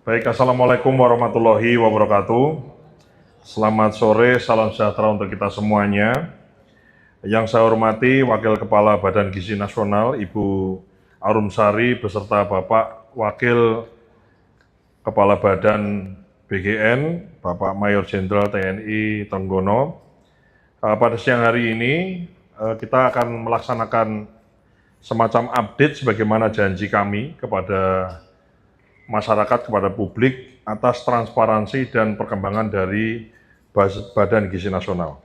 Baik, Assalamualaikum warahmatullahi wabarakatuh. Selamat sore, salam sejahtera untuk kita semuanya. Yang saya hormati Wakil Kepala Badan Gizi Nasional, Ibu Arumsari, beserta Bapak Wakil Kepala Badan BGN, Bapak Mayor Jenderal TNI Trenggono. Pada siang hari ini, kita akan melaksanakan semacam update sebagaimana janji kami kepada masyarakat, kepada publik atas transparansi dan perkembangan dari Badan Gizi Nasional.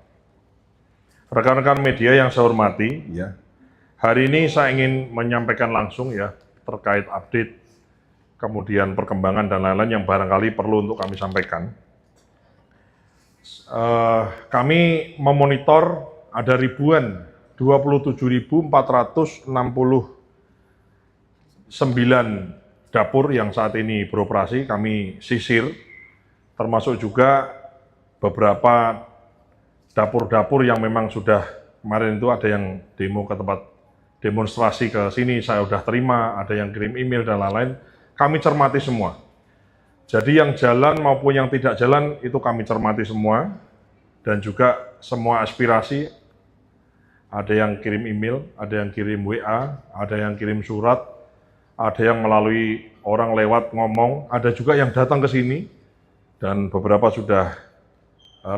Rekan-rekan media yang saya hormati, hari ini saya ingin menyampaikan langsung terkait update, kemudian perkembangan dan lain-lain yang barangkali perlu untuk kami sampaikan. Kami memonitor ada ribuan 27.469 dapur yang saat ini beroperasi, kami sisir, termasuk juga beberapa dapur-dapur yang memang sudah, kemarin itu ada yang demo ke tempat demonstrasi ke sini, saya sudah terima, ada yang kirim email dan lain-lain, kami cermati semua. Jadi yang jalan maupun yang tidak jalan itu kami cermati semua, dan juga semua aspirasi, ada yang kirim email, ada yang kirim WA, ada yang kirim surat, ada yang melalui orang lewat ngomong, ada juga yang datang ke sini, dan beberapa sudah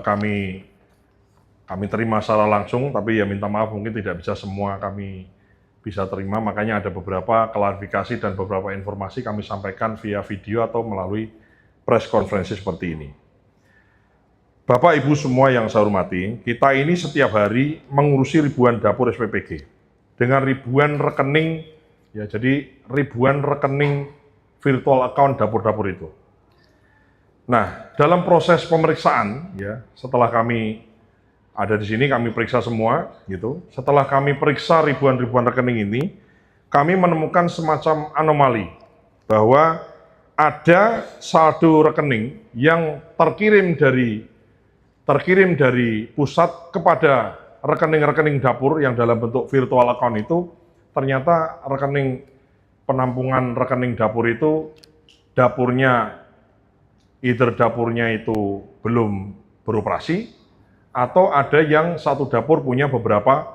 kami terima secara langsung, tapi ya minta maaf mungkin tidak bisa semua kami bisa terima, makanya ada beberapa klarifikasi dan beberapa informasi kami sampaikan via video atau melalui press conference seperti ini. Bapak Ibu semua yang saya hormati, kita ini setiap hari mengurusi ribuan dapur SPPG dengan ribuan rekening. Ya, jadi ribuan rekening virtual account dapur-dapur itu. Nah, dalam proses pemeriksaan, setelah kami ada di sini, kami periksa semua, gitu. Setelah kami periksa ribuan-ribuan rekening ini, kami menemukan semacam anomali bahwa ada saldo rekening yang terkirim dari pusat kepada rekening-rekening dapur yang dalam bentuk virtual account itu. Ternyata rekening penampungan rekening dapur itu dapurnya itu belum beroperasi, atau ada yang satu dapur punya beberapa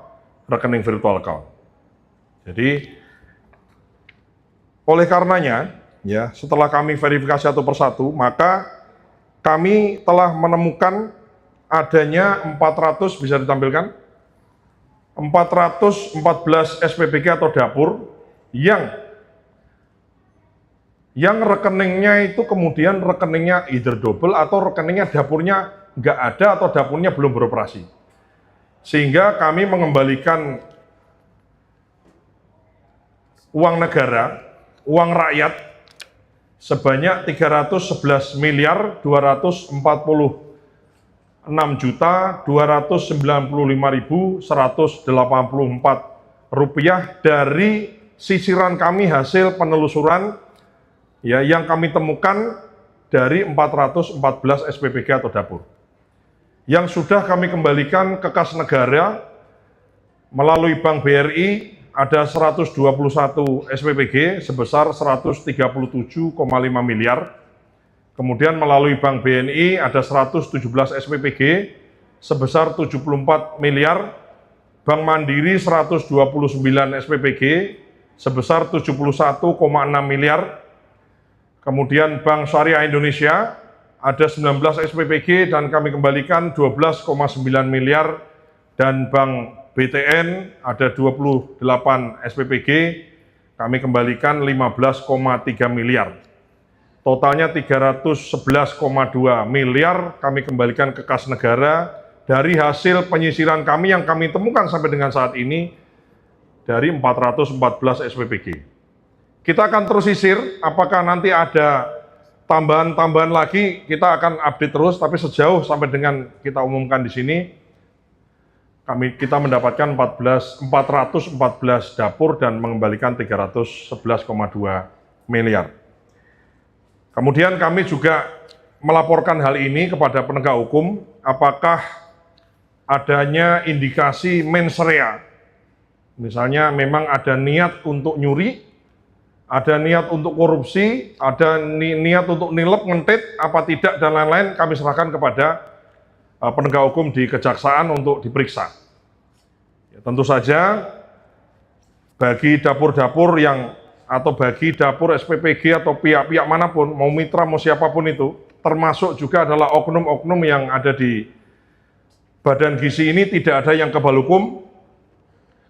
rekening virtual account. Jadi oleh karenanya setelah kami verifikasi satu persatu, maka kami telah menemukan adanya 400, bisa ditampilkan, 414 SPPG atau dapur yang rekeningnya itu kemudian rekeningnya either double atau rekeningnya dapurnya nggak ada atau dapurnya belum beroperasi. Sehingga kami mengembalikan uang negara, uang rakyat sebanyak 311.246.295.184 rupiah dari sisiran kami hasil penelusuran yang kami temukan dari 414 SPPG atau dapur yang sudah kami kembalikan ke kas negara melalui Bank BRI. Ada 121 SPPG sebesar 137,5 miliar. Kemudian melalui Bank BNI ada 117 SPPG sebesar 74 miliar, Bank Mandiri 129 SPPG sebesar 71,6 miliar, kemudian Bank Syariah Indonesia ada 19 SPPG dan kami kembalikan 12,9 miliar, dan Bank BTN ada 28 SPPG, kami kembalikan 15,3 miliar. Totalnya 311,2 miliar kami kembalikan ke kas negara dari hasil penyisiran kami yang kami temukan sampai dengan saat ini dari 414 SPPG. Kita akan terus sisir, apakah nanti ada tambahan-tambahan lagi, kita akan update terus, tapi sejauh sampai dengan kita umumkan di sini, kita mendapatkan 414 dapur dan mengembalikan 311,2 miliar. Kemudian kami juga melaporkan hal ini kepada penegak hukum, apakah adanya indikasi mens rea. Misalnya memang ada niat untuk nyuri, ada niat untuk korupsi, ada niat untuk nilep, ngentit, apa tidak, dan lain-lain, kami serahkan kepada penegak hukum di kejaksaan untuk diperiksa. Ya, tentu saja bagi dapur-dapur atau bagi dapur SPPG atau pihak-pihak manapun, mau mitra, mau siapapun itu, termasuk juga adalah oknum-oknum yang ada di Badan Gizi ini, tidak ada yang kebal hukum.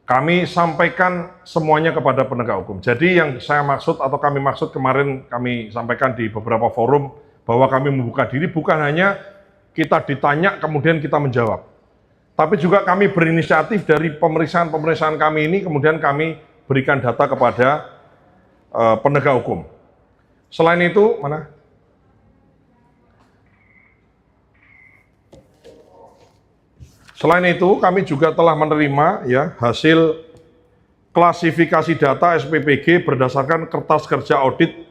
Kami sampaikan semuanya kepada penegak hukum. Jadi yang saya maksud atau kami maksud kemarin kami sampaikan di beberapa forum bahwa kami membuka diri bukan hanya kita ditanya kemudian kita menjawab. Tapi juga kami berinisiatif dari pemeriksaan kami ini kemudian kami berikan data kepada penegak hukum. Selain itu, mana? Selain itu, kami juga telah menerima ya hasil klasifikasi data SPPG berdasarkan kertas kerja audit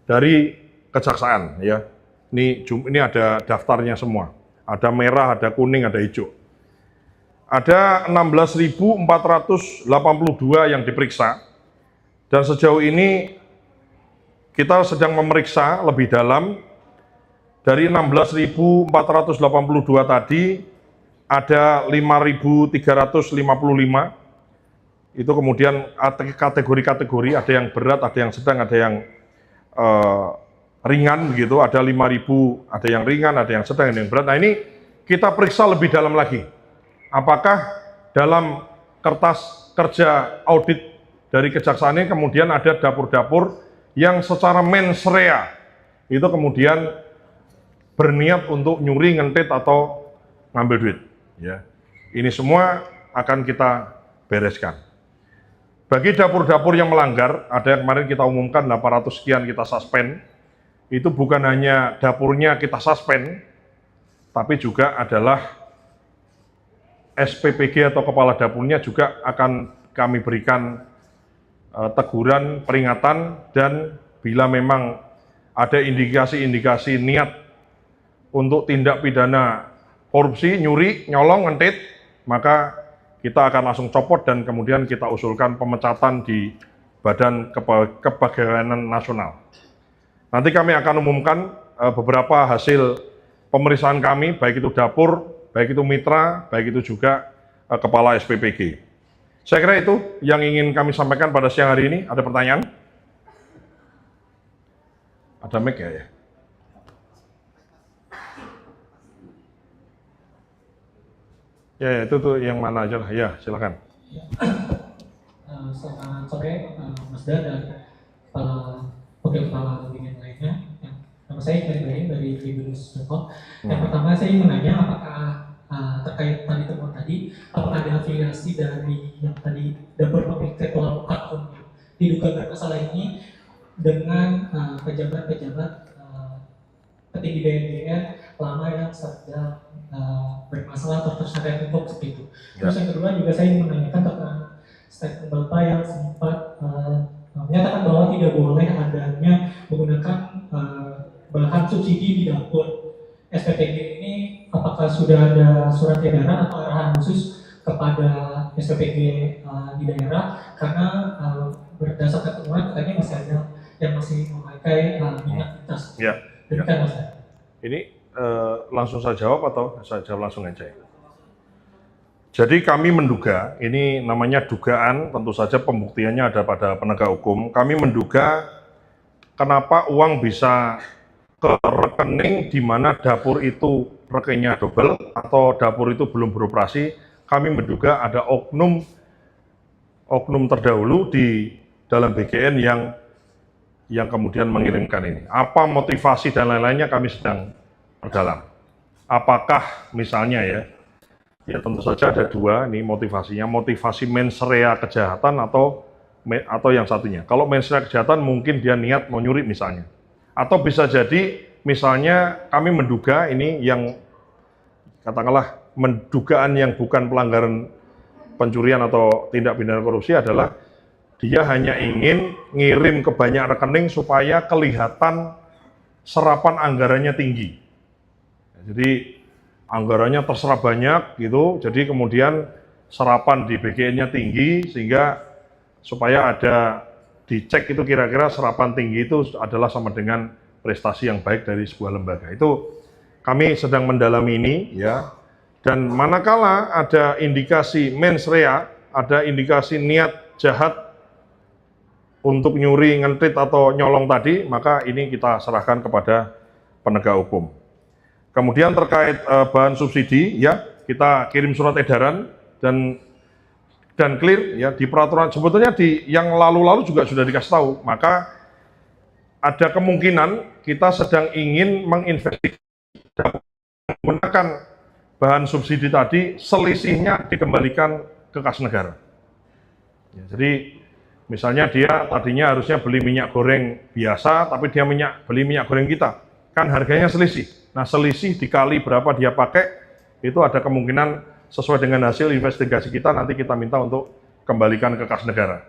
dari kejaksaan ya. Ini ada daftarnya semua. Ada merah, ada kuning, ada hijau. Ada 16.482 yang diperiksa. Dan sejauh ini kita sedang memeriksa lebih dalam dari 16.482 tadi. Ada 5.355, itu kemudian kategori-kategori, ada yang berat, ada yang sedang, ada yang ringan begitu, ada 5.000, ada yang ringan, ada yang sedang, ada yang berat. Nah ini kita periksa lebih dalam lagi. Apakah dalam kertas kerja audit dari kejaksaan ini kemudian ada dapur-dapur yang secara mens rea, itu kemudian berniat untuk nyuri, ngentit, atau ngambil duit. Ya, ini semua akan kita bereskan. Bagi dapur-dapur yang melanggar, ada yang kemarin kita umumkan 800 sekian kita suspend, itu bukan hanya dapurnya kita suspend, tapi juga adalah SPPG atau kepala dapurnya juga akan kami berikan teguran, peringatan, dan bila memang ada indikasi-indikasi niat untuk tindak pidana korupsi, nyuri, nyolong, ngentit, maka kita akan langsung copot dan kemudian kita usulkan pemecatan di Badan Kepegawaian Nasional. Nanti kami akan umumkan beberapa hasil pemeriksaan kami, baik itu dapur, baik itu mitra, baik itu juga kepala SPPG. Saya kira itu yang ingin kami sampaikan pada siang hari ini. Ada pertanyaan? Ada mic ya? Ya, itu tuh yang mana aja lah. Ya, silakan. Selamat sore, Mas Dan dan kepala bagian lainnya. Nama saya Iqbal dari Tribunnews.com. Yang pertama saya ingin menanya apakah terkait tadi temuan tadi, apakah ada afiliasi dari yang tadi dapur ketua akun diduga bermasalah ini dengan pejabat-pejabat petinggi BNN lama yang sedang bermasalah atau tersangka hukum seperti itu. Terus yang kedua juga saya ingin menanyakan tentang statement Bapak yang sempat menyatakan bahwa tidak boleh adanya menggunakan bahan subsidi di dapur SPPG ini. Apakah sudah ada surat edaran atau arahan khusus kepada SPPG di daerah? Karena berdasarkan temuan katanya masih ada yang masih memakai minyak kita. Ya. Demikian Mas. Ini langsung saya jawab atau saya jawab langsung aja? Jadi kami menduga, ini namanya dugaan, tentu saja pembuktiannya ada pada penegak hukum. Kami menduga kenapa uang bisa ke rekening di mana dapur itu rekeningnya double atau dapur itu belum beroperasi. Kami menduga ada oknum terdahulu di dalam BGN yang kemudian mengirimkan ini. Apa motivasi dan lain-lainnya kami sedang perdalam. Apakah misalnya ya tentu saja ada dua ini motivasinya, motivasi mens rea kejahatan atau yang satunya. Kalau mens rea kejahatan mungkin dia niat mau nyuri misalnya. Atau bisa jadi misalnya kami menduga ini yang katakanlah mendugaan yang bukan pelanggaran pencurian atau tindak pidana korupsi adalah dia hanya ingin ngirim ke banyak rekening supaya kelihatan serapan anggarannya tinggi. Jadi anggarannya terserap banyak gitu, jadi kemudian serapan di BGN-nya tinggi sehingga supaya ada dicek itu kira-kira serapan tinggi itu adalah sama dengan prestasi yang baik dari sebuah lembaga. Itu kami sedang mendalami ini ya. Dan manakala ada indikasi mens rea, ada indikasi niat jahat untuk nyuri, ngentit atau nyolong tadi, maka ini kita serahkan kepada penegak hukum. Kemudian terkait bahan subsidi ya, kita kirim surat edaran dan clear ya di peraturan, sebetulnya di yang lalu-lalu juga sudah dikasih tahu, maka ada kemungkinan kita sedang ingin menginvestigasi menggunakan bahan subsidi tadi, selisihnya dikembalikan ke kas negara. Ya, jadi misalnya dia tadinya harusnya beli minyak goreng biasa, tapi dia beli minyak goreng kita, kan harganya selisih. Nah selisih dikali berapa dia pakai, itu ada kemungkinan sesuai dengan hasil investigasi kita, nanti kita minta untuk kembalikan ke kas negara.